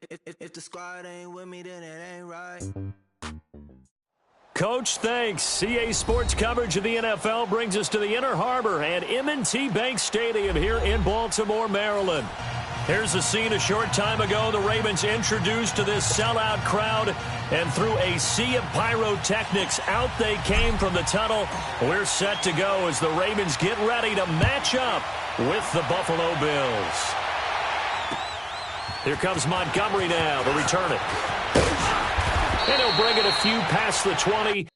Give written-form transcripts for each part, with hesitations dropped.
If the squad ain't with me, then it ain't right. Coach, thanks. CA Sports coverage of the NFL brings us to the Inner Harbor and M&T Bank Stadium here in Baltimore, Maryland. Here's the scene a short time ago. The Ravens introduced to this sellout crowd, and through a sea of pyrotechnics, out they came from the tunnel. We're set to go as the Ravens get ready to match up with the Buffalo Bills. Here comes Montgomery now to return it. And he'll bring it a few past the 20.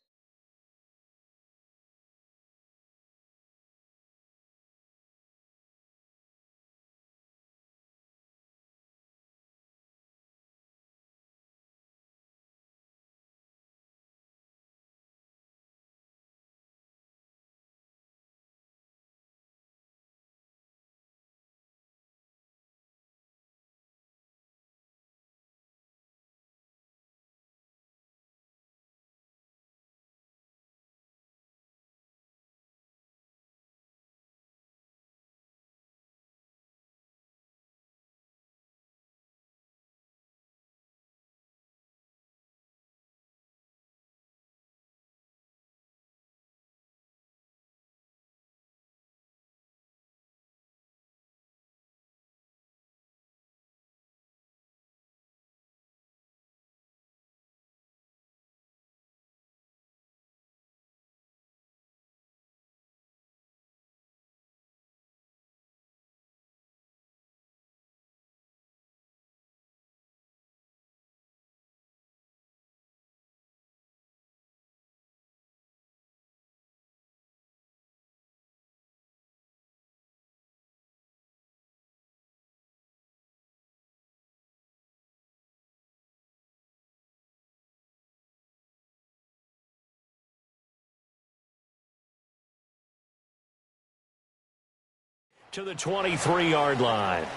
To the 23-yard line.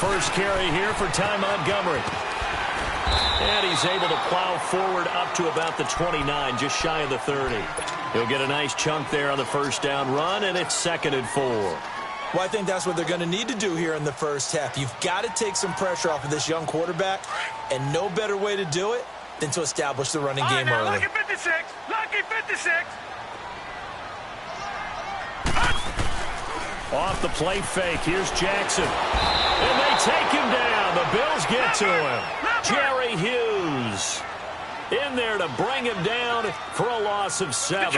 First carry here for Ty Montgomery. And he's able to plow forward up to about the 29, just shy of the 30. He'll get a nice chunk there on the first down run, and it's 2nd and 4. Well, I think that's what they're going to need to do here in the first half. You've got to take some pressure off of this young quarterback, and no better way to do it than to establish the running game early. Lucky 56! Lucky 56! Off the play fake, here's Jackson. And they take him down. The Bills get to him. Jerry Hughes in there to bring him down for a loss of 7.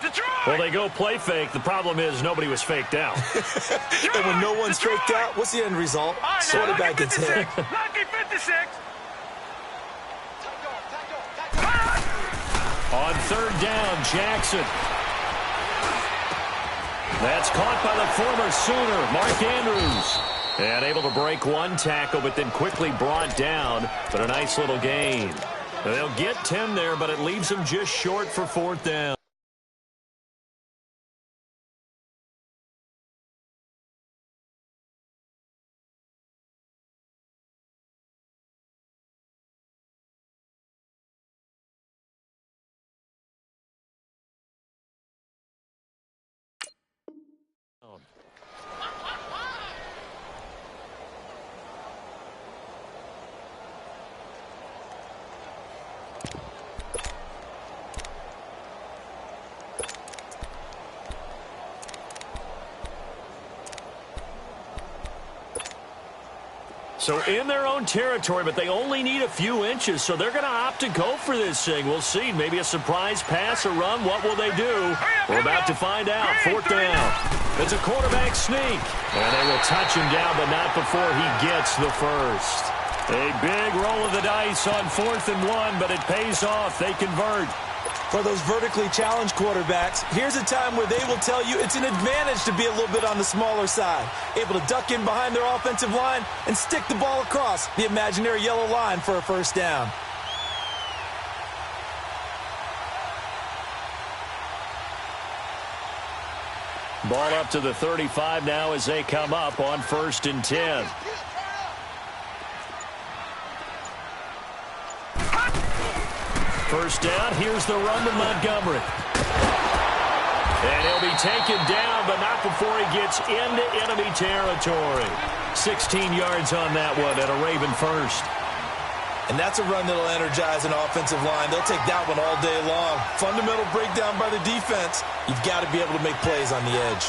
Detroit! Well, they go play fake. The problem is nobody was faked out. And when no one's faked out, what's the end result? Quarterback gets hit. Lucky 56! On 3rd down, Jackson. That's caught by the former Sooner, Mark Andrews. And able to break one tackle, but then quickly brought down. But a nice little gain. They'll get 10 there, but it leaves them just short for 4th down. So in their own territory, but they only need a few inches, so they're going to opt to go for this thing. We'll see. Maybe a surprise pass or run. What will they do? We're about to find out. 4th down. It's a quarterback sneak. And they will touch him down, but not before he gets the first. A big roll of the dice on 4th and 1, but it pays off. They convert. For those vertically challenged quarterbacks, here's a time where they will tell you it's an advantage to be a little bit on the smaller side. Able to duck in behind their offensive line and stick the ball across the imaginary yellow line for a first down. Ball up to the 35 now as they come up on 1st and 10. First down, here's the run to Montgomery. And he'll be taken down, but not before he gets into enemy territory. 16 yards on that one at a Raven first. And that's a run that'll energize an offensive line. They'll take that one all day long. Fundamental breakdown by the defense. You've got to be able to make plays on the edge.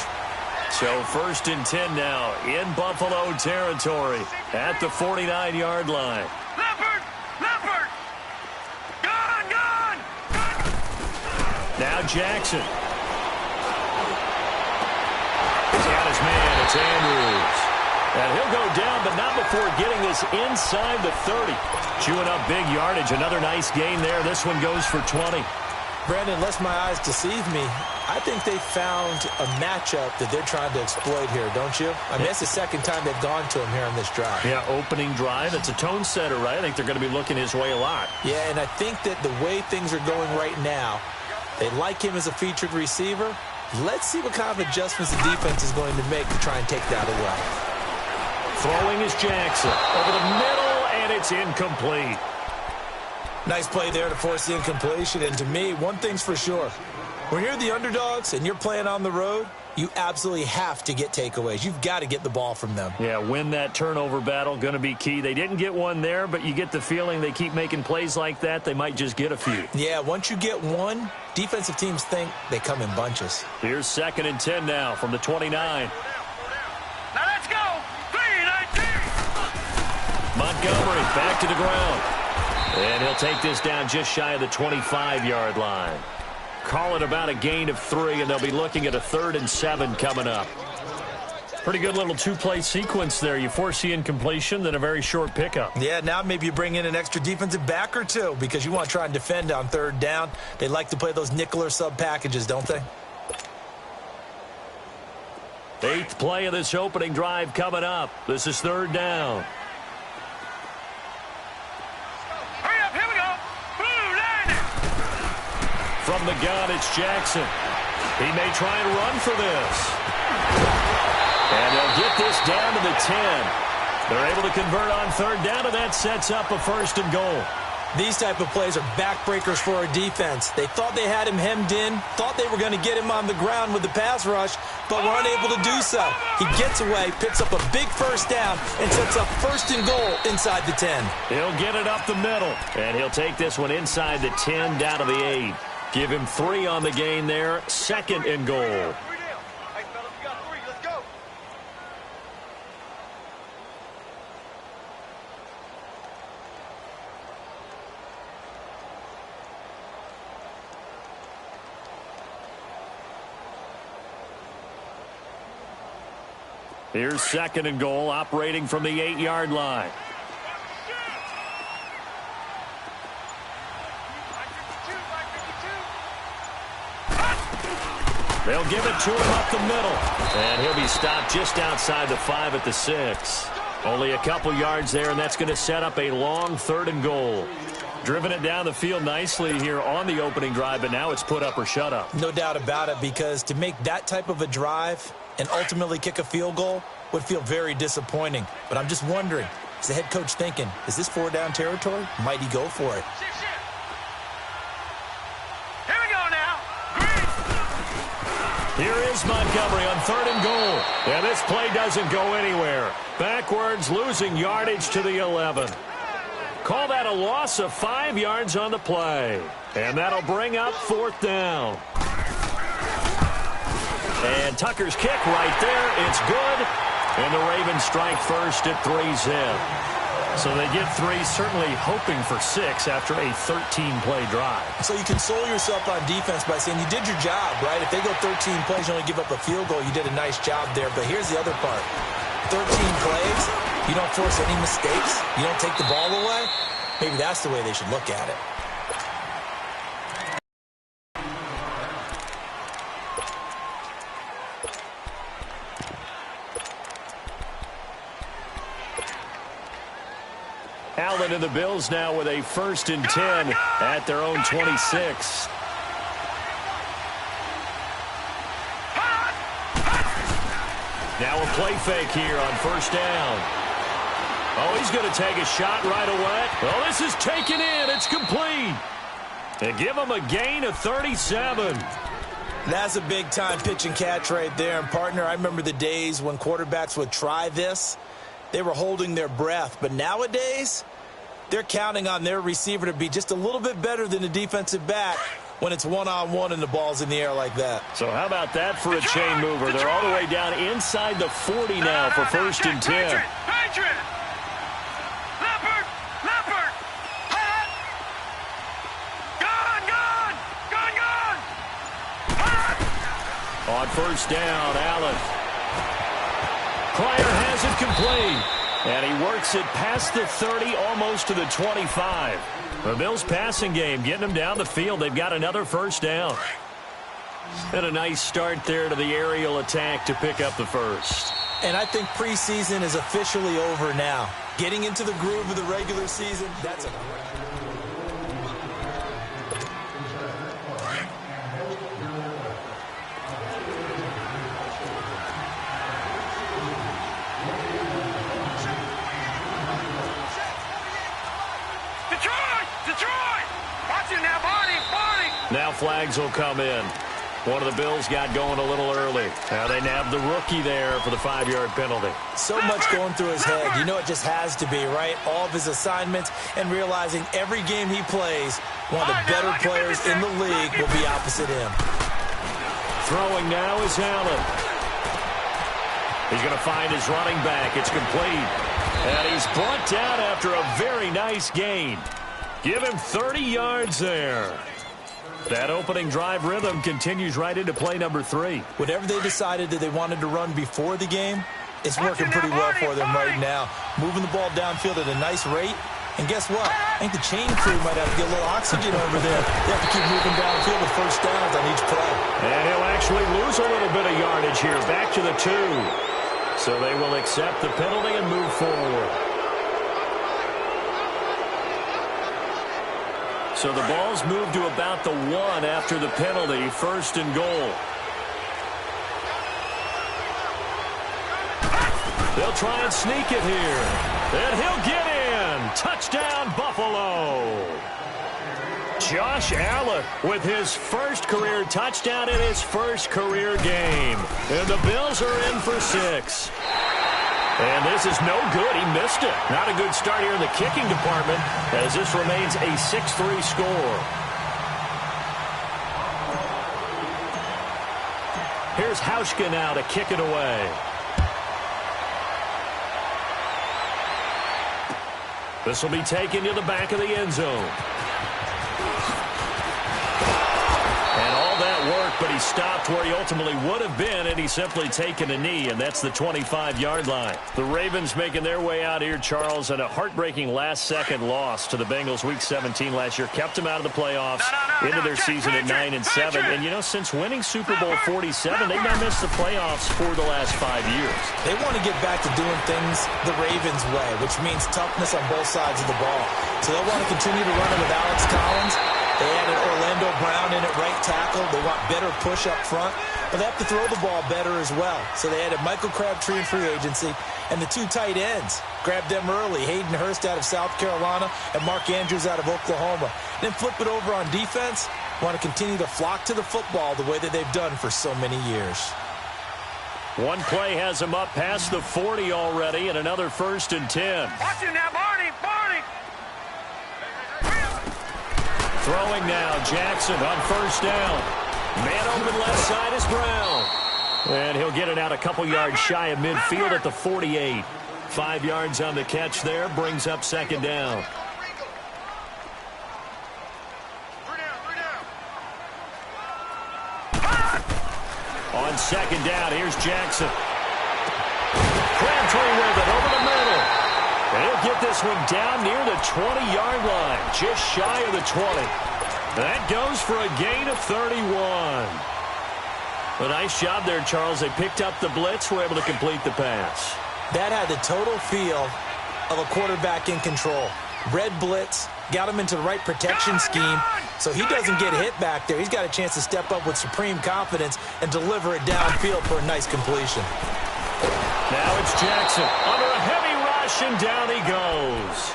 So 1st and 10 now in Buffalo territory at the 49-yard line. Leopard! Leopard! Gone! Gone! Now Jackson. He's got his man. It's Andrews. And he'll go down, but not before getting this inside the 30. Chewing up big yardage. Another nice gain there. This one goes for 20. Brandon, unless my eyes deceive me, I think they found a matchup that they're trying to exploit here, don't you? I mean, that's the second time they've gone to him here on this drive. Yeah, opening drive. It's a tone setter, right? I think they're going to be looking his way a lot. Yeah, and I think that the way things are going right now, they like him as a featured receiver. Let's see what kind of adjustments the defense is going to make to try and take that away. Throwing is Jackson. Over the middle, and it's incomplete. Nice play there to force the incompletion. And to me, one thing's for sure. When you're the underdogs and you're playing on the road, you absolutely have to get takeaways. You've got to get the ball from them. Yeah, win that turnover battle, going to be key. They didn't get one there, but you get the feeling they keep making plays like that, they might just get a few. Yeah, once you get one, defensive teams think they come in bunches. Here's 2nd and 10 now from the 29. Now let's go! 3-19! Montgomery back to the ground. And he'll take this down just shy of the 25-yard line. Call it about a gain of 3, and they'll be looking at a 3rd and 7 coming up. Pretty good little two-play sequence there. You force the incompletion, then a very short pickup. Yeah, now maybe you bring in an extra defensive back or two because you want to try and defend on 3rd down. They like to play those nickel or sub packages, don't they? 8th play of this opening drive coming up. This is 3rd down. Hurry up, here we go! Blue line! From the gun, it's Jackson. He may try and run for this. And they'll get this down to the 10. They're able to convert on 3rd down, and that sets up a 1st and goal. These type of plays are backbreakers for a defense. They thought they had him hemmed in, thought they were going to get him on the ground with the pass rush, but were unable to do so. He gets away, picks up a big 1st down, and sets up 1st and goal inside the 10. He'll get it up the middle, and he'll take this one inside the 10 down to the 8. Give him 3 on the gain there, 2nd and goal. Hey, fellas, we got 3. Let's go! Here's 2nd and goal, operating from the 8-yard line. They'll give it to him up the middle. And he'll be stopped just outside the 5 at the 6. Only a couple yards there, and that's going to set up a long 3rd and goal. Driven it down the field nicely here on the opening drive, but now it's put up or shut up. No doubt about it, because to make that type of a drive and ultimately kick a field goal would feel very disappointing. But I'm just wondering, is the head coach thinking, is this 4-down territory? Might he go for it? Here we go now! Here is Montgomery on 3rd and goal. And this play doesn't go anywhere. Backwards, losing yardage to the 11. Call that a loss of 5 yards on the play. And that'll bring up 4th down. And Tucker's kick right there. It's good. And the Ravens strike first at 3-zip. So they get 3, certainly hoping for 6 after a 13-play drive. So you console yourself on defense by saying you did your job, right? If they go 13 plays, you only give up a field goal, you did a nice job there. But here's the other part. 13 plays, you don't force any mistakes, you don't take the ball away. Maybe that's the way they should look at it. Allen and the Bills now with a 1st and 10 at their own 26. Now a play fake here on 1st down. Oh, he's going to take a shot right away. Oh, this is taken in. It's complete. And give him a gain of 37. That's a big-time pitch and catch right there. And, partner, I remember the days when quarterbacks would try this. They were holding their breath. But nowadays, they're counting on their receiver to be just a little bit better than the defensive back when it's one-on-one and the ball's in the air like that. So how about that for a chain mover? They're all the way down inside the 40 now for 1st and 10. On 1st down, Allen. Cryer has it complete. And he works it past the 30, almost to the 25. The Bills' passing game getting them down the field. They've got another 1st down. And a nice start there to the aerial attack to pick up the 1st. And I think preseason is officially over now. Getting into the groove of the regular season, that's a... Now flags will come in. One of the Bills got going a little early. Now they nabbed the rookie there for the 5-yard penalty. So much going through his head. You know it just has to be, right? All of his assignments and realizing every game he plays, one of the better players in the league will be opposite him. Throwing now is Allen. He's going to find his running back. It's complete. And he's brought down after a very nice gain. Give him 30 yards there. That opening drive rhythm continues right into play number 3. Whatever they decided that they wanted to run before the game, it's working pretty well for them right now. Moving the ball downfield at a nice rate. And guess what? I think the chain crew might have to get a little oxygen over there. They have to keep moving downfield with 1st downs on each play. And he'll actually lose a little bit of yardage here. Back to the 2. So they will accept the penalty and move forward. So the ball's moved to about the 1 after the penalty. 1st and goal. They'll try and sneak it here. And he'll get in. Touchdown, Buffalo. Josh Allen with his 1st career touchdown in his 1st career game. And the Bills are in for 6. And this is no good. He missed it. Not a good start here in the kicking department as this remains a 6-3 score. Here's Hauschka now to kick it away. This will be taken to the back of the end zone. And all that work, but he stopped where he ultimately would have been, and he's simply taken a knee, and that's the 25-yard line. The Ravens making their way out here, Charles, and a heartbreaking last-second loss to the Bengals Week 17 last year. Kept them out of the playoffs into their season at 9-7. And, you know, since winning Super Bowl 47, they've not missed the playoffs for the last 5 years. They want to get back to doing things the Ravens way, which means toughness on both sides of the ball. So they'll want to continue to run it with Alex Collins. They added Orlando Brown in at right tackle. They want better push up front, but they have to throw the ball better as well. So they added Michael Crabtree in free agency, and the 2 tight ends. Grabbed them early. Hayden Hurst out of South Carolina and Mark Andrews out of Oklahoma. Then flip it over on defense. Want to continue to flock to the football the way that they've done for so many years. One play has him up past the 40 already, and another 1st and 10. Watch him now, Barney. Throwing now, Jackson on 1st down. Man open left side is Brown. And he'll get it out a couple yards shy of midfield at the 48. 5 yards on the catch there, brings up 2nd down. On 2nd down, here's Jackson. Crabtree with it over the middle. And he'll get this one down near the 20-yard line, just shy of the 20. That goes for a gain of 31. A nice job there, Charles. They picked up the blitz, were able to complete the pass. That had the total feel of a quarterback in control. Red blitz, got him into the right protection scheme, so he doesn't get hit back there. He's got a chance to step up with supreme confidence and deliver it downfield for a nice completion. Now it's Jackson under a heavy rush, and down he goes.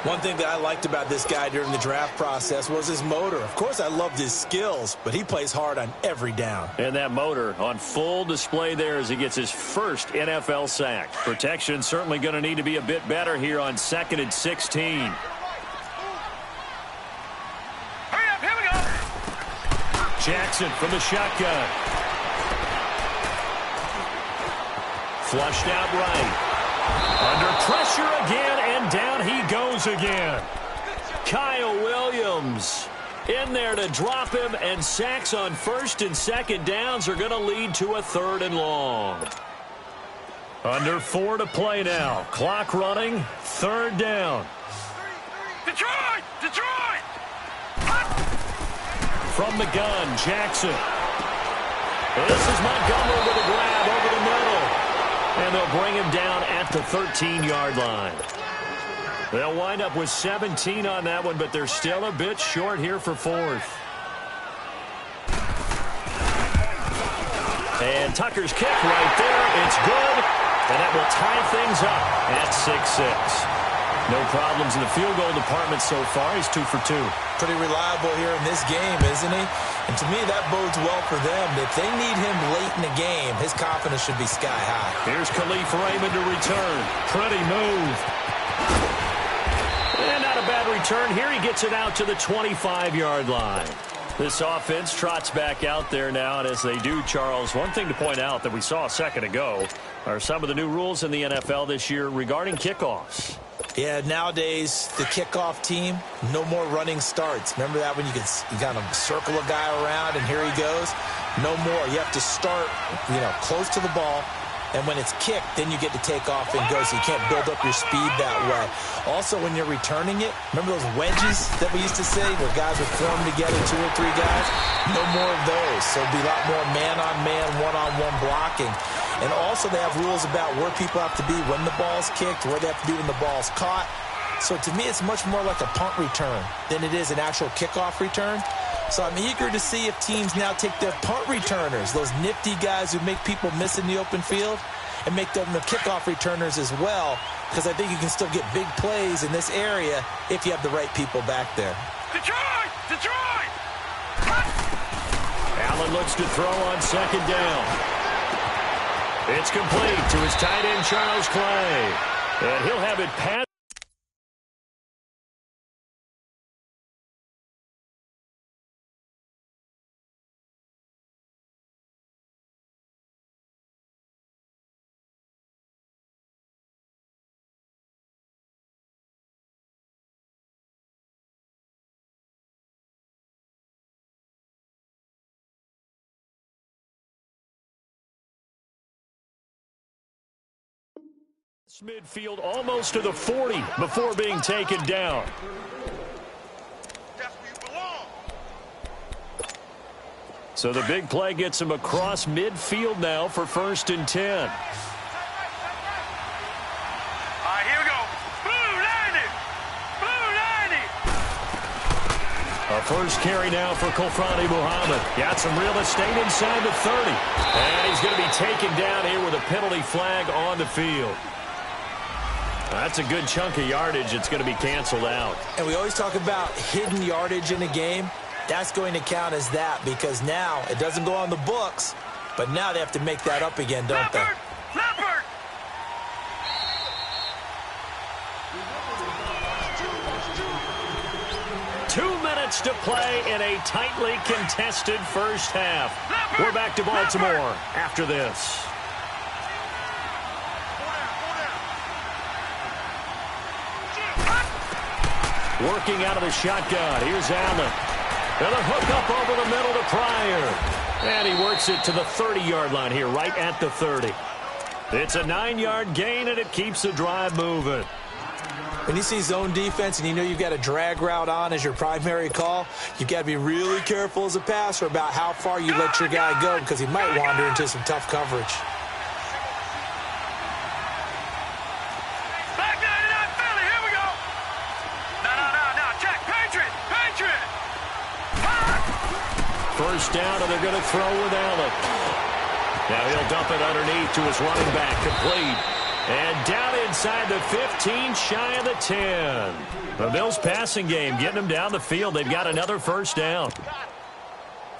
One thing that I liked about this guy during the draft process was his motor. Of course, I loved his skills, but he plays hard on every down. And that motor on full display there as he gets his first NFL sack. Protection certainly going to need to be a bit better here on 2nd and 16. Hurry up, here we go. Jackson from the shotgun. Flushed out right. Under pressure again, and down he goes again. Kyle Williams in there to drop him, and sacks on 1st and 2nd downs are going to lead to a 3rd and long. Under 4 to play now. Clock running, 3rd down. Detroit! Detroit! From the gun, Jackson. This is Montgomery with a grab over the middle. And they'll bring him down at the 13-yard line. They'll wind up with 17 on that one, but they're still a bit short here for 4th. And Tucker's kick right there. It's good. And that will tie things up at 6-6. No problems in the field goal department so far. He's 2 for 2. Pretty reliable here in this game, isn't he? And to me, that bodes well for them. If they need him late in the game, his confidence should be sky high. Here's Khalif Raymond to return. Pretty move. And not a bad return here. He gets it out to the 25-yard line. This offense trots back out there now, and as they do, Charles, one thing to point out that we saw a second ago are some of the new rules in the NFL this year regarding kickoffs. Yeah, nowadays, the kickoff team, no more running starts. Remember that when you kind of circle a guy around and here he goes? No more. You have to start, close to the ball. And when it's kicked, then you get to take off and go, so you can't build up your speed that way. Also, when you're returning it, remember those wedges that we used to say where guys would form together, 2 or 3 guys? No more of those. So it'll be a lot more man-on-man, one-on-one blocking. And also they have rules about where people have to be when the ball's kicked, where they have to be when the ball's caught. So to me, it's much more like a punt return than it is an actual kickoff return. So I'm eager to see if teams now take their punt returners, those nifty guys who make people miss in the open field, and make them the kickoff returners as well, because I think you can still get big plays in this area if you have the right people back there. Detroit! Detroit! Allen looks to throw on 2nd down. It's complete to his tight end, Charles Clay. And he'll have it passed. Midfield almost to the 40 before being taken down. That's where you belong. So the big play gets him across midfield now for 1st and 10. All right, here we go. Blue 90! Blue 90! A first carry now for Kofrani Muhammad. Got some real estate inside the 30. And he's going to be taken down here with a penalty flag on the field. That's a good chunk of yardage. It's going to be canceled out. And we always talk about hidden yardage in a game. That's going to count as that because now it doesn't go on the books, but now they have to make that up again, don't they? Leopard! 2 minutes to play in a tightly contested first half. We're back to Baltimore after this. Working out of the shotgun. Here's Allen. And a hook up over the middle to Pryor. And he works it to the 30-yard line here, right at the 30. It's a 9-yard gain, and it keeps the drive moving. When you see zone defense and you know you've got a drag route on as your primary call, you've got to be really careful as a passer about how far you let your guy go because he might wander into some tough coverage. Back 99 Philly, here we go. first down, and they're going to throw with Allen. Now he'll dump it underneath to his running back, complete. And down inside the 15, shy of the 10. The Bills' passing game getting them down the field. They've got another first down.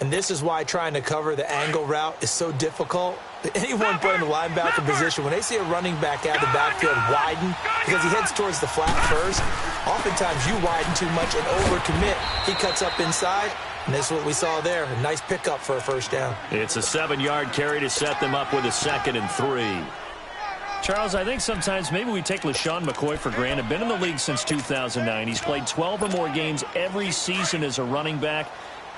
And this is why trying to cover the angle route is so difficult. Anyone playing the linebacker position, when they see a running back out of the backfield widen, because he heads towards the flat first, oftentimes you widen too much and overcommit. He cuts up inside, and this is what we saw there. A nice pickup for a first down. It's a 7-yard carry to set them up with a 2nd and 3. Charles, I think sometimes maybe we take LeSean McCoy for granted. Been in the league since 2009. He's played 12 or more games every season as a running back.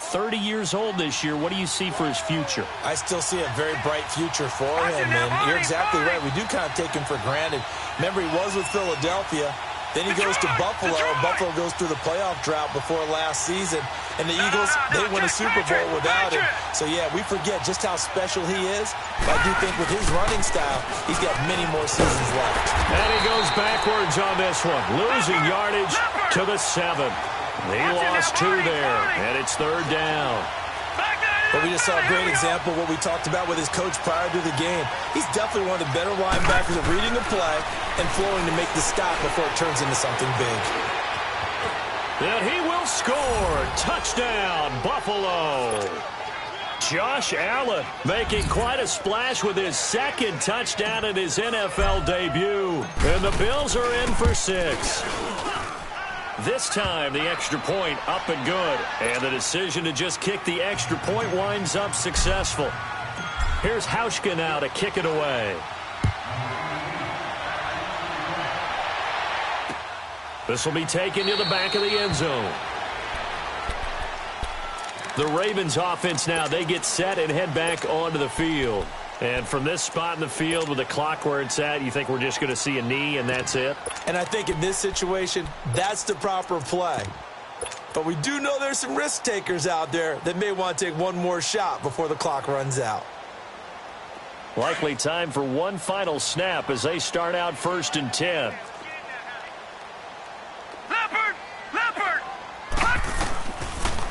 30 years old this year. What do you see for his future? I still see a very bright future for him, and you're exactly right. We do kind of take him for granted. Remember, he was with Philadelphia. Then he goes to Buffalo. Buffalo goes through the playoff drought before last season. And the Eagles, they win a Super Bowl without him. So, yeah, we forget just how special he is. But I do think with his running style, he's got many more seasons left. And he goes backwards on this one, losing yardage to the 7. He lost 2 there, and it's 3rd down. But we just saw a great example of what we talked about with his coach prior to the game. He's definitely one of the better linebackers at reading the play and flowing to make the stop before it turns into something big. And he will score. Touchdown, Buffalo. Josh Allen making quite a splash with his 2nd touchdown in his NFL debut. And the Bills are in for 6. This time, the extra point up and good. And the decision to just kick the extra point winds up successful. Here's Hauschka now to kick it away. This will be taken to the back of the end zone. The Ravens offense now, they get set and head back onto the field. And from this spot in the field with the clock where it's at, you think we're just going to see a knee and that's it? And I think in this situation, that's the proper play. But we do know there's some risk takers out there that may want to take one more shot before the clock runs out. Likely time for one final snap as they start out 1st and 10. Leopard!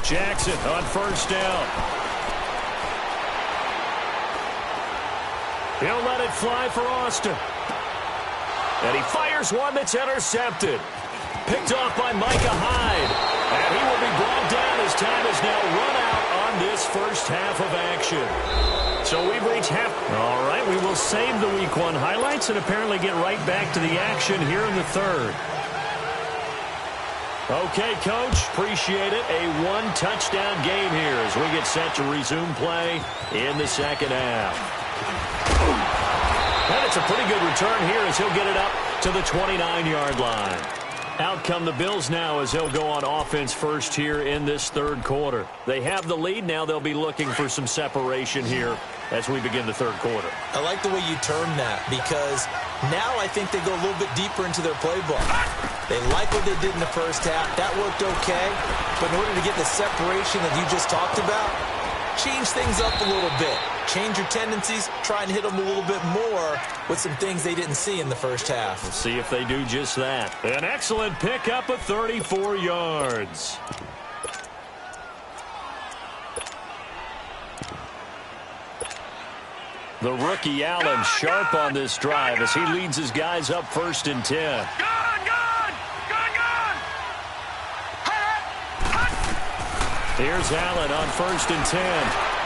Jackson on 1st down. He'll let it fly for Austin. And he fires one that's intercepted. Picked off by Micah Hyde. And he will be brought down as time is now run out on this first half of action. So we've reached half. All right, we will save the Week 1 highlights and apparently get right back to the action here in the 3rd. Okay, Coach, appreciate it. A 1-touchdown game here as we get set to resume play in the 2nd half. And it's a pretty good return here as he'll get it up to the 29-yard line. Out come the Bills now as they'll go on offense first here in this 3rd quarter. They have the lead. Now they'll be looking for some separation here as we begin the 3rd quarter. I like the way you term that because now I think they go a little bit deeper into their playbook. They like what they did in the first half. That worked okay. But in order to get the separation that you just talked about, change things up a little bit. Change your tendencies, try and hit them a little bit more with some things they didn't see in the first half. We'll see if they do just that. An excellent pickup of 34 yards. The rookie Allen sharp on this drive as he leads his guys up 1st and 10. Here's Allen on 1st and 10.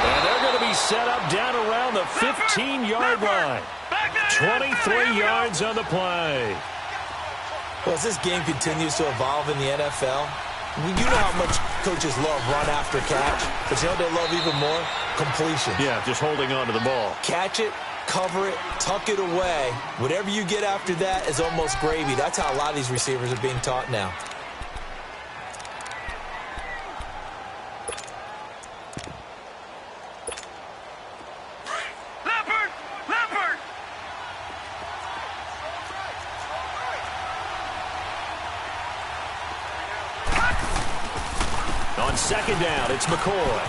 And they're going to be set up down around the 15-yard line. 23 yards on the play. Well, as this game continues to evolve in the NFL, you know how much coaches love run after catch, but you know what they love even more? Completion. Yeah, just holding on to the ball. Catch it, cover it, tuck it away. Whatever you get after that is almost gravy. That's how a lot of these receivers are being taught now. On 2nd down, it's McCoy.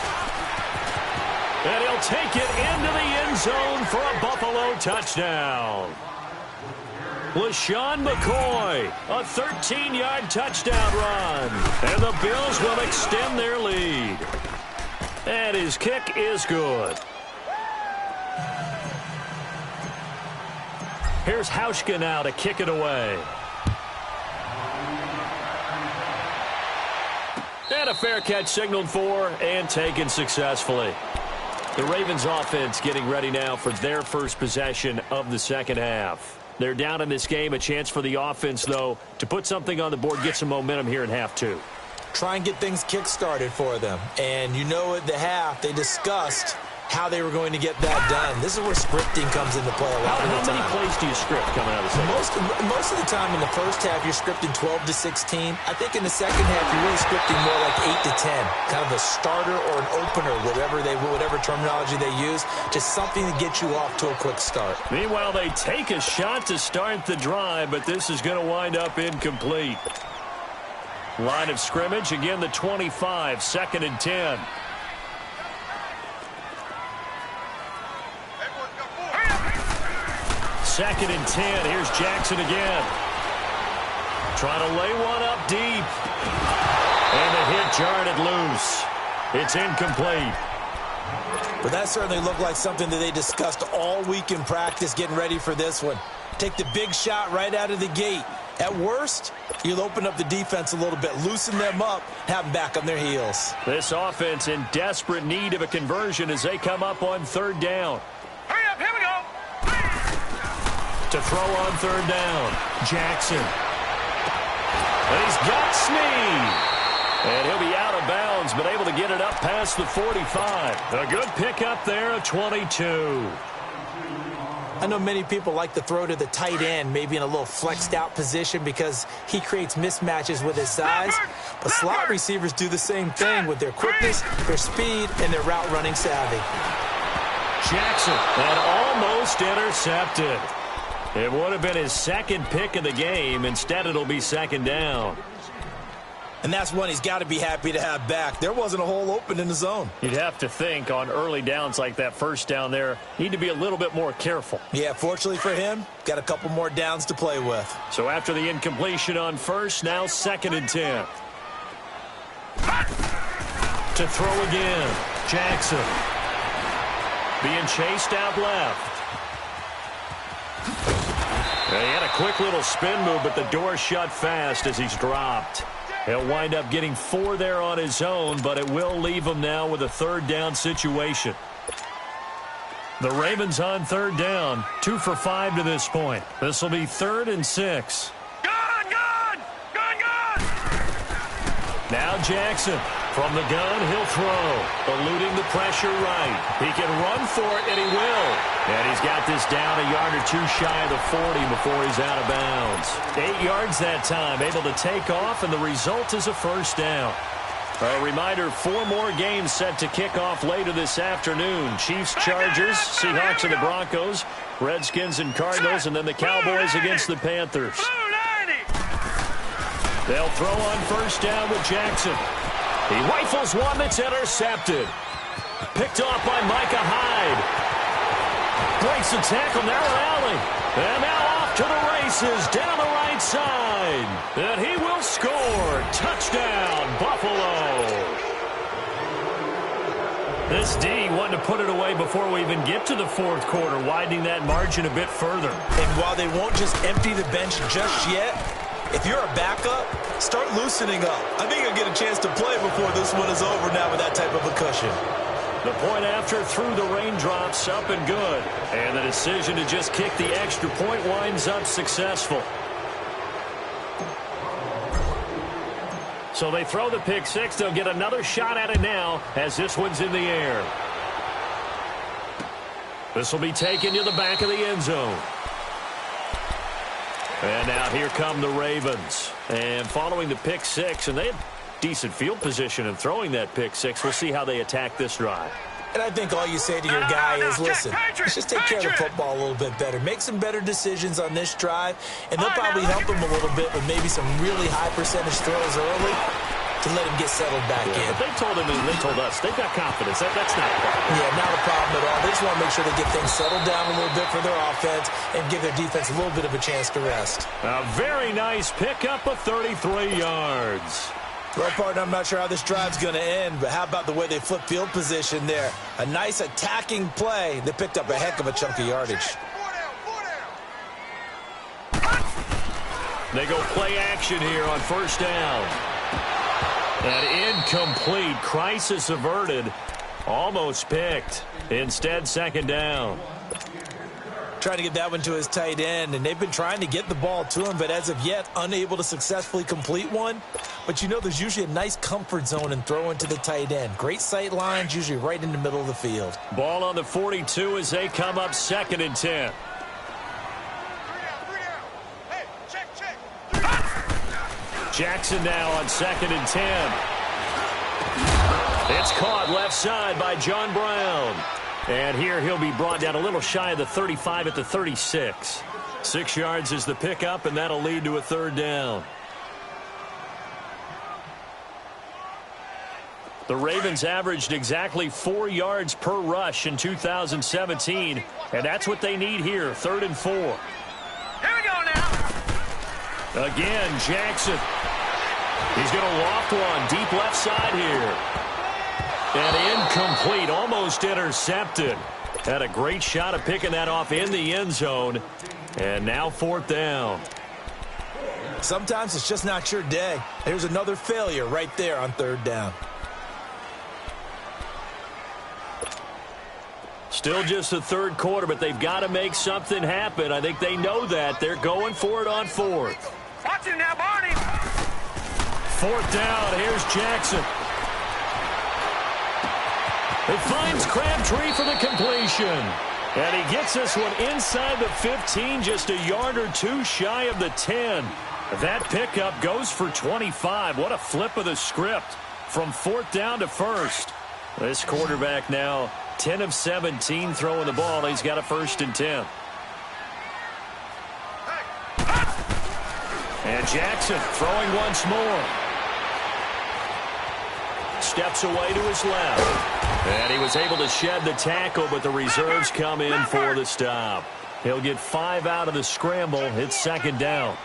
And he'll take it into the end zone for a Buffalo touchdown. LeSean McCoy, a 13-yard touchdown run. And the Bills will extend their lead. And his kick is good. Here's Hauschka now to kick it away. And a fair catch signaled for and taken successfully. The Ravens offense getting ready now for their first possession of the second half. They're down in this game. A chance for the offense, though, to put something on the board, get some momentum here in half two. Try and get things kick-started for them. And you know at the half, they discussed how they were going to get that done. This is where scripting comes into play a lot of the time. How many plays do you script coming out of the second? Most of the time in the first half, you're scripting 12 to 16. I think in the second half, you're really scripting more like 8 to 10. Kind of a starter or an opener, whatever terminology they use. Just something to get you off to a quick start. Meanwhile, they take a shot to start the drive, but this is going to wind up incomplete. Line of scrimmage, again the 25, 2nd and 10. Second and 10. Here's Jackson again. Trying to lay one up deep. And the hit jarred it loose. It's incomplete. But that certainly looked like something that they discussed all week in practice getting ready for this one. Take the big shot right out of the gate. At worst, you'll open up the defense a little bit, loosen them up, have them back on their heels. This offense in desperate need of a conversion as they come up on 3rd down. Hurry up, here we go. To throw on 3rd down, Jackson. And he's got Snead. And he'll be out of bounds, but able to get it up past the 45. A good pickup there of 22. I know many people like to throw to the tight end, maybe in a little flexed out position because he creates mismatches with his size. But slot receivers do the same thing with their quickness, their speed, and their route running savvy. Jackson, and almost intercepted. It would have been his 2nd pick of the game. Instead, it'll be 2nd down. And that's one he's got to be happy to have back. There wasn't a hole open in the zone. You'd have to think on early downs like that first down there, need to be a little bit more careful. Yeah, fortunately for him, got a couple more downs to play with. So after the incompletion on 1st, now 2nd and 10. To throw again, Jackson. Being chased out left. He had a quick little spin move, but the door shut fast as he's dropped. He'll wind up getting 4 there on his own, but it will leave him now with a 3rd down situation. The Ravens on 3rd down, 2 for 5 to this point. This will be 3rd and 6. Gun, gun! Gun, gun! Now Jackson. From the gun, he'll throw. Eluding the pressure right. He can run for it, and he will. And he's got this down a yard or 2 shy of the 40 before he's out of bounds. 8 yards that time, able to take off, and the result is a 1st down. A reminder, 4 more games set to kick off later this afternoon. Chiefs, Chargers, Seahawks, and the Broncos, Redskins and Cardinals, and then the Cowboys against the Panthers. They'll throw on 1st down with Jackson. He rifles one that's intercepted. Picked off by Micah Hyde. Breaks the tackle, narrow alley. And now off to the races down the right side. And he will score. Touchdown, Buffalo. This D wanting to put it away before we even get to the 4th quarter, widening that margin a bit further. And while they won't just empty the bench just yet, if you're a backup, start loosening up. I think you'll get a chance to play before this one is over now with that type of a cushion. The point after through the raindrops, up and good. And the decision to just kick the extra point winds up successful. So they throw the pick 6. They'll get another shot at it now as this one's in the air. This will be taken to the back of the end zone. And now here come the Ravens. And following the pick 6, and they had decent field position in throwing that pick 6. We'll see how they attack this drive. And I think all you say to your guy is, listen, let's just take care of the football a little bit better. Make some better decisions on this drive, and they'll probably help him a little bit with maybe some really high percentage throws early to let him get settled back in. But they told him, and they told us, they've got confidence. That's not a problem. Yeah, not a problem at all. They just want to make sure they get things settled down a little bit for their offense and give their defense a little bit of a chance to rest. A very nice pickup of 33 yards. Well, partner, I'm not sure how this drive's going to end, but how about the way they flip field position there? A nice attacking play. They picked up a heck of a chunk of yardage. They go play action here on first down. And incomplete. Crisis averted. Almost picked. Instead, second down. Trying to get that one to his tight end, and they've been trying to get the ball to him, but as of yet, unable to successfully complete one. But you know, there's usually a nice comfort zone in throwing to the tight end. Great sight lines, usually right in the middle of the field. Ball on the 42 as they come up 2nd and 10. Jackson now on 2nd and 10. It's caught left side by John Brown. And here he'll be brought down a little shy of the 35 at the 36. 6 yards is the pickup, and that'll lead to a third down. The Ravens averaged exactly 4 yards per rush in 2017, and that's what they need here, 3rd and 4. Here we go now. Again, Jackson. He's going to loft one deep left side here. And incomplete, almost intercepted. Had a great shot at picking that off in the end zone. And now 4th down. Sometimes it's just not your day. There's another failure right there on 3rd down. Still just the 3rd quarter, but they've got to make something happen. I think they know that. They're going for it on 4th. Watch him now, Barney. 4th down. Here's Jackson. It finds Crabtree for the completion. And he gets this one inside the 15, just a yard or two shy of the 10. That pickup goes for 25. What a flip of the script from 4th down to 1st. This quarterback now 10 of 17 throwing the ball. He's got a 1st and 10. And Jackson throwing once more. Steps away to his left. And he was able to shed the tackle, but the reserves come in for the stop. He'll get 5 out of the scramble. It's 2nd down.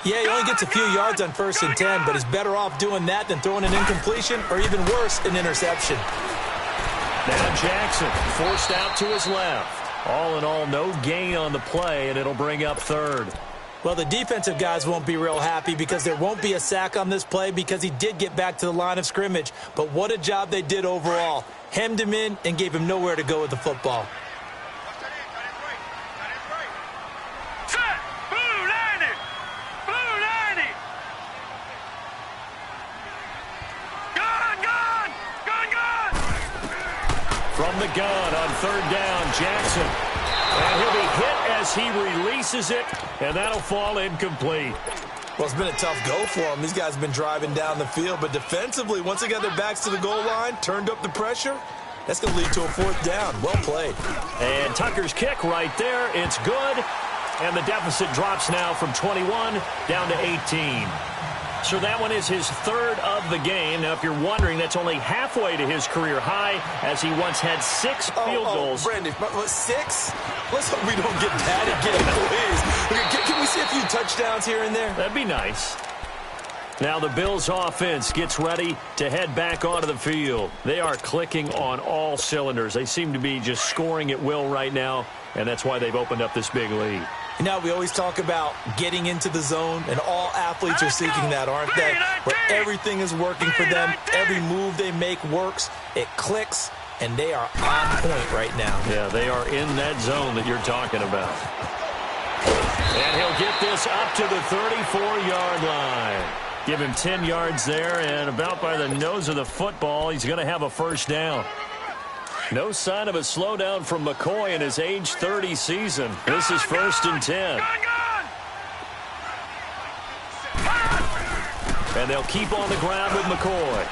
Yeah, he only gets a few yards on 1st and 10, but he's better off doing that than throwing an incompletion or even worse, an interception. Now Jackson forced out to his left. All in all, no gain on the play, and it'll bring up 3rd. Well, the defensive guys won't be real happy because there won't be a sack on this play because he did get back to the line of scrimmage. But what a job they did overall. Hemmed him in and gave him nowhere to go with the football. Set. Blue 90. Blue 90. Gun. From the gun on 3rd down, Jackson. And he'll be hit as he releases it, and that'll fall incomplete. Well, it's been a tough go for him. These guys have been driving down the field, but defensively, once they got their backs to the goal line, turned up the pressure, that's going to lead to a 4th down. Well played. And Tucker's kick right there. It's good. And the deficit drops now from 21 down to 18. So that one is his 3rd of the game. Now, if you're wondering, that's only halfway to his career high, as he once had 6 field goals. Brandon, 6? Let's hope we don't get that again, please. Can we see a few touchdowns here and there? That'd be nice. Now the Bills offense gets ready to head back onto the field. They are clicking on all cylinders. They seem to be just scoring at will right now, and that's why they've opened up this big lead. You know, we always talk about getting into the zone, and all athletes are seeking that, aren't they? Where everything is working for them, every move they make works, it clicks, and they are on point right now. Yeah, they are in that zone that you're talking about. And he'll get this up to the 34-yard line. Give him 10 yards there, and about by the nose of the football, he's going to have a 1st down. No sign of a slowdown from McCoy in his age 30 season. This is 1st and 10. And they'll keep on the ground with McCoy.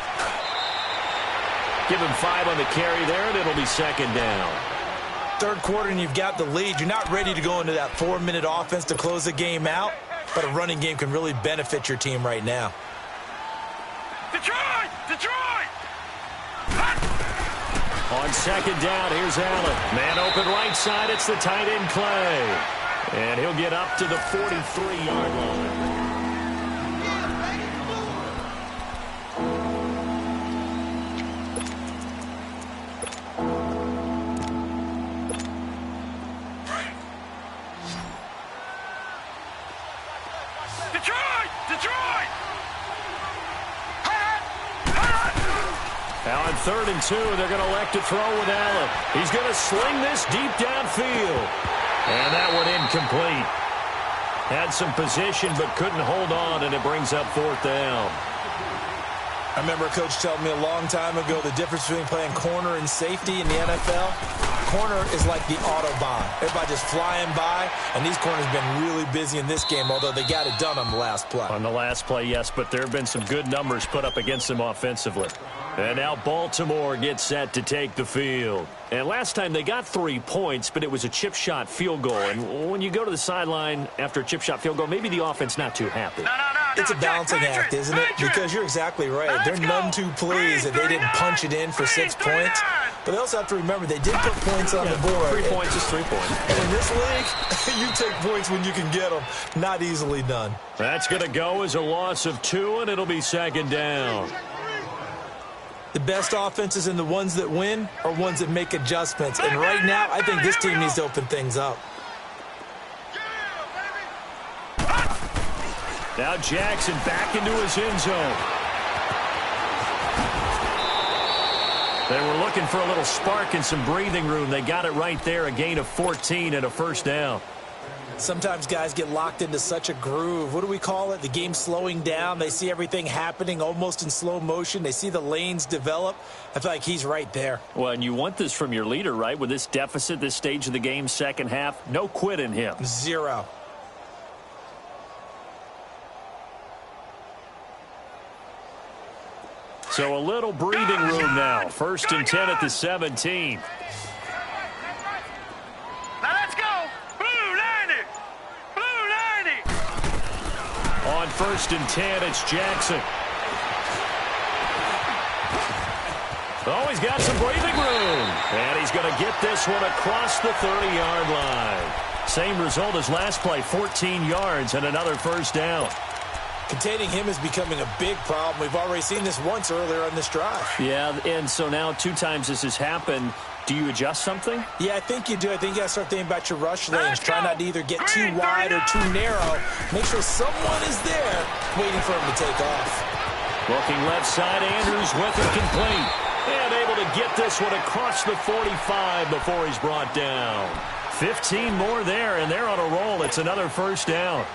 Give him 5 on the carry there, and it'll be 2nd down. 3rd quarter, and you've got the lead. You're not ready to go into that 4-minute offense to close the game out, but a running game can really benefit your team right now. Detroit! On 2nd down, here's Allen. Man open right side, it's the tight end Clay. And he'll get up to the 43-yard line. Detroit! Detroit! Now on 3rd and 2, they're going to elect to throw with Allen. He's going to sling this deep downfield. And that one incomplete. Had some position but couldn't hold on, and it brings up 4th down. I remember a coach telling me a long time ago the difference between playing corner and safety in the NFL. Corner is like the Autobahn. Everybody just flying by, and these corners have been really busy in this game, although they got it done on the last play. On the last play, yes, but there have been some good numbers put up against them offensively. And now Baltimore gets set to take the field. And last time they got 3 points, but it was a chip shot field goal. And when you go to the sideline after a chip shot field goal, maybe the offense not too happy. It's a balancing act, isn't it? Because you're exactly right. They're none too pleased that they didn't punch it in for 6 points. But they also have to remember they did put points on the board. 3 points is 3 points. And in this league, you take points when you can get them. Not easily done. That's going to go as a loss of 2, and it'll be 2nd down. The best offenses and the ones that win are ones that make adjustments. And right now, I think this team needs to open things up. Now Jackson back into his end zone. They were looking for a little spark and some breathing room. They got it right there, a gain of 14 and a 1st down. Sometimes guys get locked into such a groove. What do we call it? The game's slowing down. They see everything happening almost in slow motion. They see the lanes develop. I feel like he's right there. Well, and you want this from your leader, right? With this deficit, this stage of the game, second half, no quit in him. 0. So a little breathing room now. 1st and 10 at the 17. Now let's go. Blue 90. Blue 90. On 1st and 10, it's Jackson. Oh, he's got some breathing room. And he's going to get this one across the 30-yard line. Same result as last play, 14 yards and another 1st down. Containing him is becoming a big problem. We've already seen this once earlier on this drive. Yeah, and so now 2 times this has happened. Do you adjust something? Yeah, I think you do. I think you got to start thinking about your rush lanes. Try not to either get too wide or too narrow. Make sure someone is there waiting for him to take off. Looking left side, Andrews with it complete. And able to get this one across the 45 before he's brought down. 15 more there, and they're on a roll. It's another 1st down.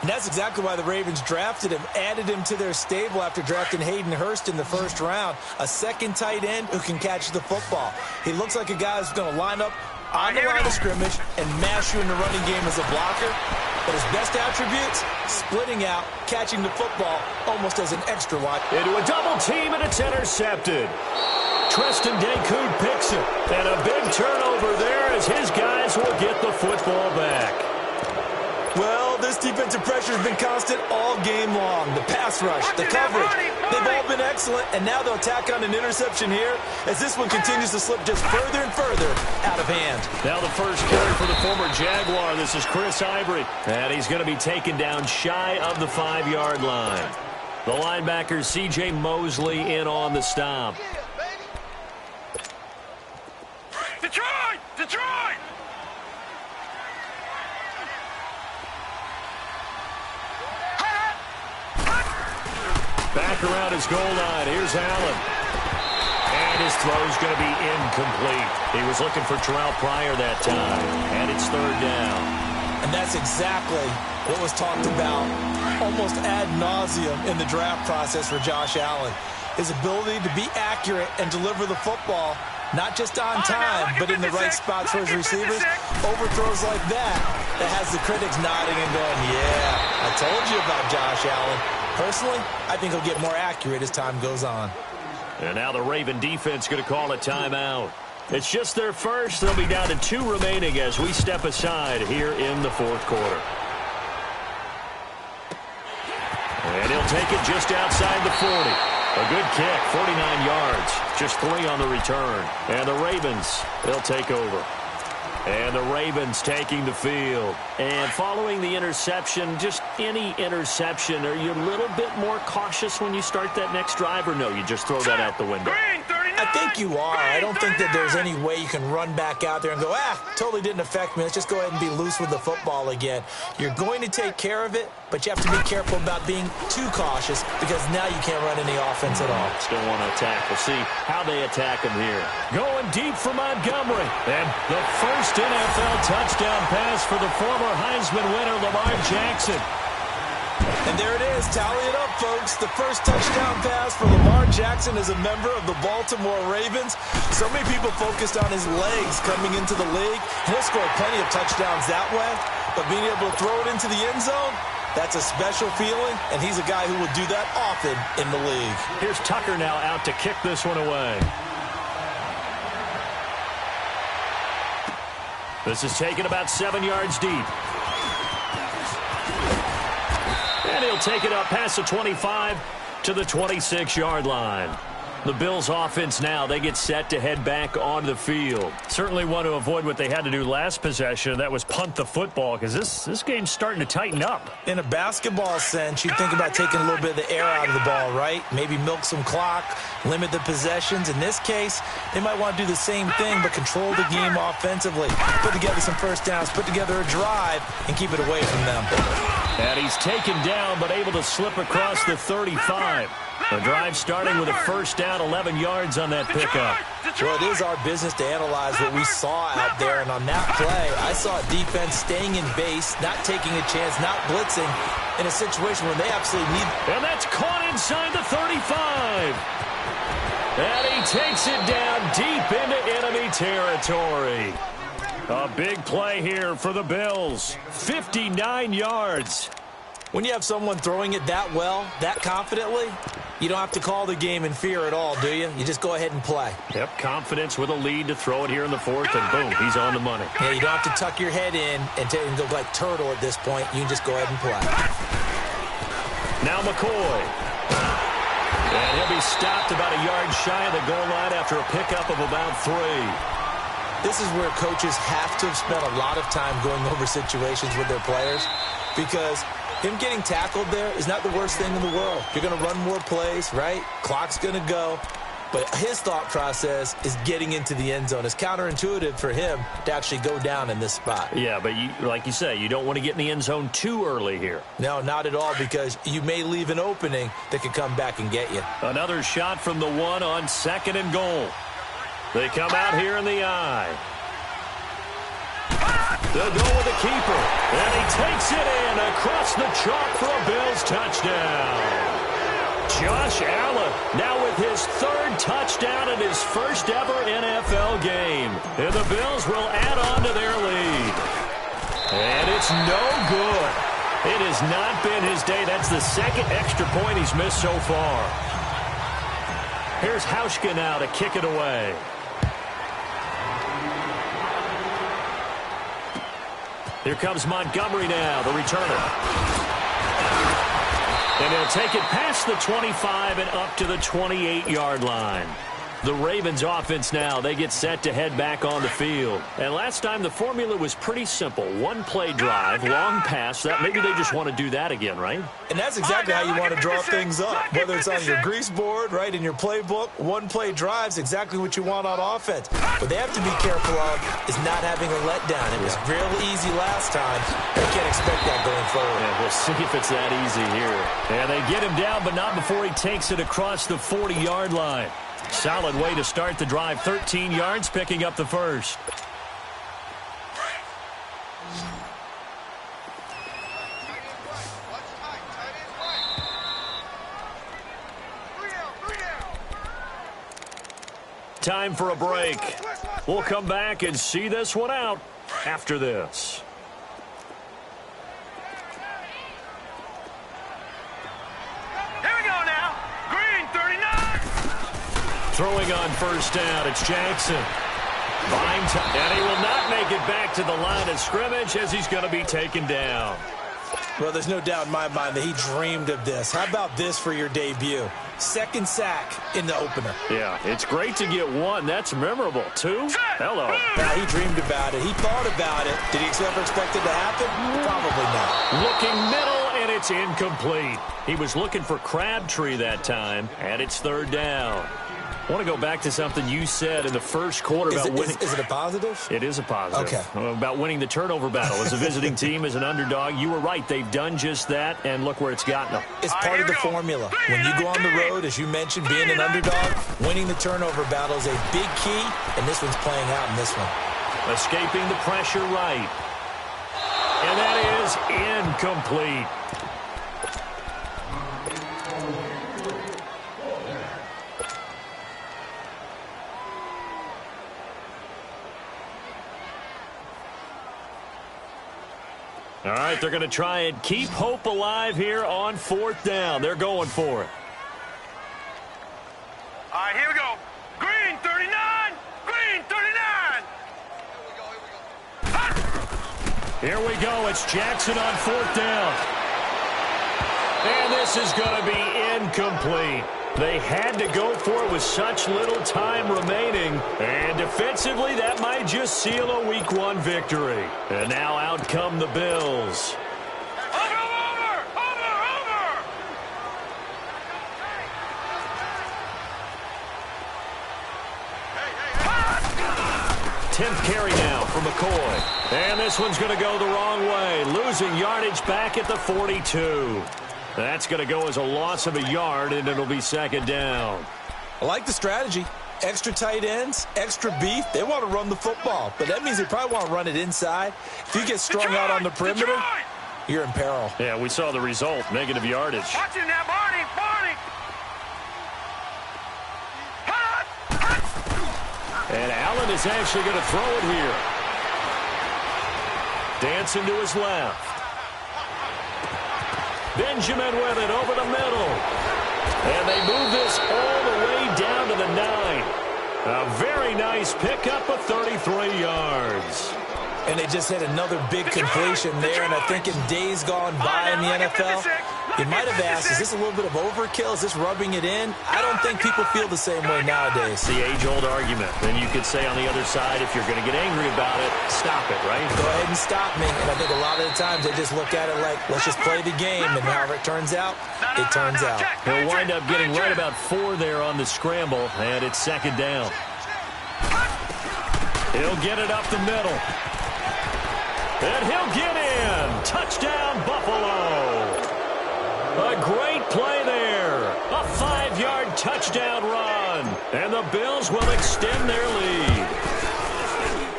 And that's exactly why the Ravens drafted him, added him to their stable after drafting Hayden Hurst in the 1st round. A second tight end who can catch the football. He looks like a guy who's going to line up on the line of scrimmage and mash you in the running game as a blocker. But his best attributes, splitting out, catching the football almost as an extra wide. Into a double team, and it's intercepted. Treston Decoud picks it. And a big turnover there as his guys will get the football back. Well, this defensive pressure has been constant all game long. The pass rush, the coverage, they've all been excellent, and now they'll tack on an interception here as this one continues to slip just further and further out of hand. Now the first carry for the former Jaguar. This is Chris Ivory, and he's going to be taken down shy of the 5-yard line. The linebacker, C.J. Mosley, in on the stop. Detroit! Detroit! Back around his goal line. Here's Allen. And his throw's going to be incomplete. He was looking for Terrell Pryor that time. And it's 3rd down. And that's exactly what was talked about almost ad nauseum in the draft process for Josh Allen. His ability to be accurate and deliver the football, not just on time, but in the right spots for his receivers. Overthrows like that has the critics nodding and going, yeah, I told you about Josh Allen. Personally, I think he'll get more accurate as time goes on. And now the Raven defense going to call a timeout. It's just their first. They'll be down to 2 remaining as we step aside here in the 4th quarter. And he'll take it just outside the 40. A good kick, 49 yards. Just 3 on the return. And the Ravens, they'll take over. And the Ravens taking the field. And following the interception, just any interception, are you a little bit more cautious when you start that next drive, or no, you just throw that out the window? Green 39. I think you are. I don't think that there's any way you can run back out there and go, totally didn't affect me. Let's just go ahead and be loose with the football again. You're going to take care of it, but you have to be careful about being too cautious because now you can't run any offense at all. Still want to attack. We'll see how they attack him here. Going deep for Montgomery. And the first NFL touchdown pass for the former Heisman winner, Lamar Jackson. And there it is. Tally it up, folks. The first touchdown pass for Lamar Jackson as a member of the Baltimore Ravens. So many people focused on his legs coming into the league. He'll score plenty of touchdowns that way. But being able to throw it into the end zone, that's a special feeling, and he's a guy who will do that often in the league. Here's Tucker now out to kick this one away. This is taken about 7 yards deep. And he'll take it up past the 25 to the 26-yard line. The Bills' offense now, they get set to head back onto the field. Certainly want to avoid what they had to do last possession. That was punt the football because this game's starting to tighten up. In a basketball sense, you think about taking a little bit of the air out of the ball, right? Maybe milk some clock, limit the possessions. In this case, they might want to do the same thing but control the game offensively. Put together some first downs, put together a drive, and keep it away from them. And he's taken down but able to slip across the 35. The drive starting with a first down, 11 yards on that pickup. Well, it is our business to analyze what we saw out there. And on that play, I saw a defense staying in base, not taking a chance, not blitzing in a situation where they absolutely need. And that's caught inside the 35. And he takes it down deep into enemy territory. A big play here for the Bills. 59 yards. When you have someone throwing it that well, that confidently, you don't have to call the game in fear at all, do you? You just go ahead and play. Yep, confidence with a lead to throw it here in the fourth, and boom, he's on the money. Yeah, you don't have to tuck your head in and go like turtle at this point. You can just go ahead and play. Now McCoy. And he'll be stopped about a yard shy of the goal line after a pickup of about 3. This is where coaches have to have spent a lot of time going over situations with their players because him getting tackled there is not the worst thing in the world. You're going to run more plays, right? Clock's going to go. But his thought process is getting into the end zone. It's counterintuitive for him to actually go down in this spot. Yeah, but like you say, you don't want to get in the end zone too early here. No, not at all, because you may leave an opening that could come back and get you. Another shot from the 1 on 2nd and goal. They come out here in the eye. They'll go with the keeper. And he takes it in across the chalk for a Bills touchdown. Josh Allen now with his 3rd touchdown in his first ever NFL game. And the Bills will add on to their lead. And it's no good. It has not been his day. That's the 2nd extra point he's missed so far. Here's Hauschka now to kick it away. Here comes Montgomery now, the returner. And he'll take it past the 25 and up to the 28-yard line. The Ravens offense now, they get set to head back on the field. And last time the formula was pretty simple. 1-play drive, long pass. That maybe they just want to do that again, right? And that's exactly how you want to draw things up. Whether it's on your grease board, right, in your playbook, 1-play drive's exactly what you want on offense. What they have to be careful of is not having a letdown. It was real easy last time. They can't expect that going forward. Yeah, we'll see if it's that easy here. And they get him down, but not before he takes it across the 40-yard line. Solid way to start the drive. 13 yards, picking up the first. Time for a break. We'll come back and see this one out after this. Throwing on first down, it's Jackson. And he will not make it back to the line of scrimmage as he's going to be taken down. Well, there's no doubt in my mind that he dreamed of this. How about this for your debut? 2nd sack in the opener. Yeah, it's great to get 1. That's memorable. 2? Hello. Now, he dreamed about it. He thought about it. Did he ever expect it to happen? Probably not. Looking middle, and it's incomplete. He was looking for Crabtree that time, and it's 3rd down. I want to go back to something you said in the first quarter about winning. Is it a positive? It is a positive. Okay. About winning the turnover battle. As a visiting team, as an underdog, you were right. They've done just that, and look where it's gotten them. It's part of the formula. When you go on the road, as you mentioned, being an underdog, winning the turnover battle is a big key, and this one's playing out in this one. Escaping the pressure right. And that is incomplete. All right, they're going to try and keep hope alive here on 4th down. They're going for it. All right, here we go. Green 39. Green 39. Here we go. It's Jackson on 4th down. And this is going to be incomplete. They had to go for it with such little time remaining. And defensively, that might just seal a Week 1 victory. And now out come the Bills. Over. 10th carry now for McCoy. And this one's going to go the wrong way. Losing yardage back at the 42. That's going to go as a loss of a yard, and it'll be 2nd down. I like the strategy. Extra tight ends, extra beef. They want to run the football, but that means they probably want to run it inside. If you get strung out on the perimeter, you're in peril. Yeah, we saw the result, negative yardage. Watch him now, Barney. And Allen is actually going to throw it here. Dancing to his left. Benjamin with it over the middle. And they move this all the way down to the 9. A very nice pickup of 33 yards. And they just had another big completion there, and I think in days gone by in the NFL, you might have asked, is this a little bit of overkill? Is this rubbing it in? I don't think people feel the same way nowadays. The age-old argument. Then you could say on the other side, if you're going to get angry about it, stop it, right? Go ahead and stop me. And I think a lot of the times they just look at it like, let's just play the game, and however it turns out, it turns out. He'll wind up getting right about 4 there on the scramble, and it's 2nd down. He'll get it up the middle. And he'll get in. Touchdown, Buffalo. A great play there. A 5-yard touchdown run. And the Bills will extend their lead.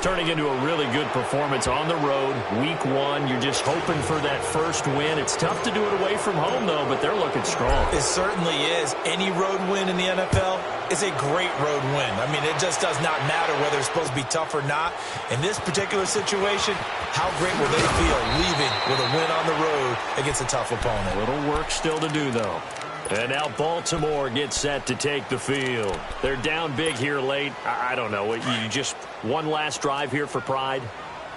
Turning into a really good performance on the road. Week 1, you're just hoping for that first win. It's tough to do it away from home, though, but they're looking strong. It certainly is. Any road win in the NFL is a great road win. I mean, it just does not matter whether it's supposed to be tough or not. In this particular situation, how great will they feel leaving with a win on the road against a tough opponent? Little work still to do, though. And now Baltimore gets set to take the field. They're down big here late. I don't know. You just one last drive here for pride?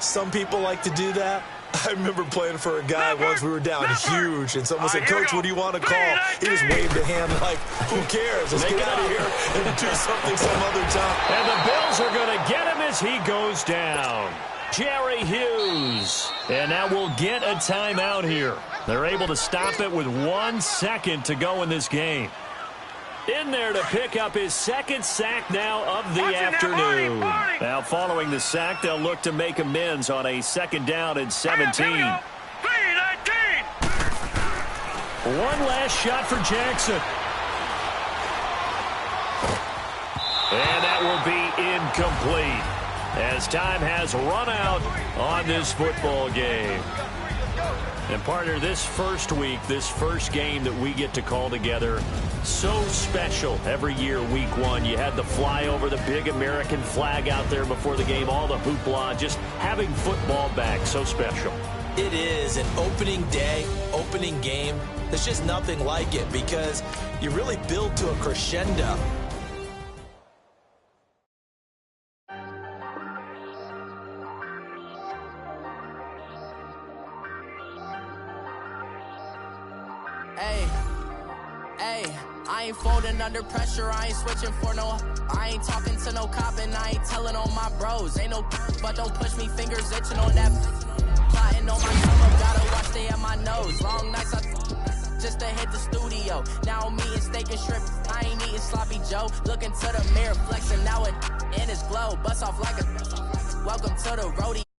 Some people like to do that. I remember playing for a guy once. We were down huge, and someone said, Coach, what do you want to call? He just waved a hand like, who cares? Let's get out of here and do something some other time. And the Bills are going to get him as he goes down. Jerry Hughes. And now we'll get a timeout here. They're able to stop it with 1 second to go in this game. In there to pick up his 2nd sack now of the afternoon. Now following the sack, they'll look to make amends on a 2nd down and 17. 3-19. One last shot for Jackson. And that will be incomplete, as time has run out on this football game. And partner, this first week, this first game that we get to call together, so special every year, Week 1. You had the flyover, the big American flag out there before the game, all the hoopla, just having football back, so special. It is an opening day, opening game. There's just nothing like it because you really build to a crescendo. I ain't folding under pressure, I ain't switching for no. I ain't talking to no cop and I ain't telling on my bros. Ain't no but don't push me, fingers itching on that. Plotting on my summer, gotta watch they at my nose. Long nights I just to hit the studio. Now I'm eating steak and shrimp, I ain't eating sloppy Joe. Looking to the mirror, flexing now it in his glow. Bust off like a welcome to the roadie.